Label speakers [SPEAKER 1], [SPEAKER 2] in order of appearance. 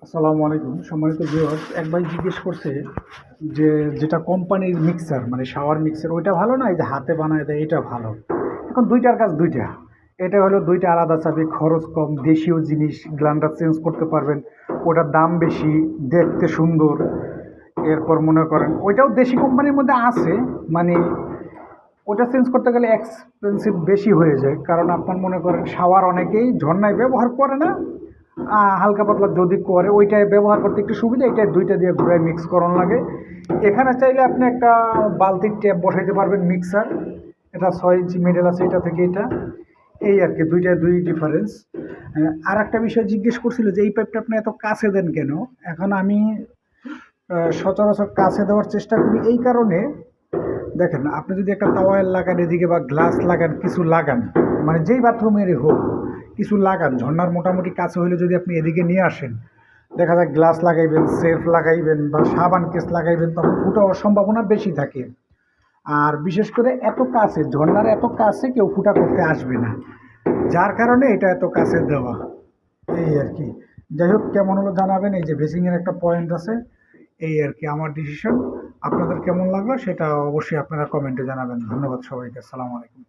[SPEAKER 1] আসসালামু আলাইকুম সম্মানিত ভিউয়ার্স। এক ভাই জিজ্ঞেস করছে যে যেটা কোম্পানির মিক্সার মানে শাওয়ার মিক্সার ওইটা ভালো না এই যে হাতে বানায় দেয় এটা ভালো। এখন দুইটার কাজ দুইটা। এটা হলো দুইটা আলাদা চাবি, খরচ কম, দেশীয় জিনিস, গ্রাইন্ডার চেঞ্জ করতে পারবেন। ওটার দাম বেশি, দেখতে সুন্দর। এরপর মনে করেন ওইটাও দেশি কোম্পানির মধ্যে আছে, মানে ওটা চেঞ্জ করতে গেলে এক্সপেন্সিভ বেশি হয়ে যায়, কারণ আপনার মনে করেন শাওয়ার অনেকেই ঝর্ণায় ব্যবহার করে না, হালকা পাতলা যদি করে ওইটাই ব্যবহার করতে একটু সুবিধা। এটা দুইটা দিয়ে ঘুরে মিক্স করন লাগে। এখানে চাইলে আপনি একটা বালতির ট্যাপ বসাইতে পারবেন মিক্সার। এটা 6 ইঞ্চি মিডল আছে এটা থেকে এটা, এই আর কি দুইটায় দুই ডিফারেন্স। আর একটা বিষয় জিজ্ঞেস করছিল যে এই পাইপটা আপনি এত কাছে দেন কেন। এখন আমি সচরাচর কাছে দেওয়ার চেষ্টা করি এই কারণে, দেখেন আপনি যদি একটা টাওয়াল লাগান এদিকে বা গ্লাস লাগান, কিছু লাগান, মানে যেই বাথরুমেরই হোক কিছু লাগান, ঝর্ণার মোটামুটি কাছে হলে যদি আপনি এদিকে নিয়ে আসেন, দেখা যায় গ্লাস লাগাইবেন, সেলফ লাগাইবেন বা সাবান কেস লাগাইবেন, তখন ফুটো হওয়ার সম্ভাবনা বেশি থাকে। আর বিশেষ করে এত কাছে, ঝর্ণার এত কাছে কেউ ফুটা করতে আসবে না, যার কারণে এটা এত কাছে দেওয়া, এই আর কি। যাই হোক, কেমন হলো জানাবেন। এই যে বেসিংয়ের একটা পয়েন্ট আছে, এই আর কি আমার ডিসিশন। আপনাদের কেমন লাগলো সেটা অবশ্যই আপনারা কমেন্টে জানাবেন। ধন্যবাদ সবাইকে। আসসালামু আলাইকুম।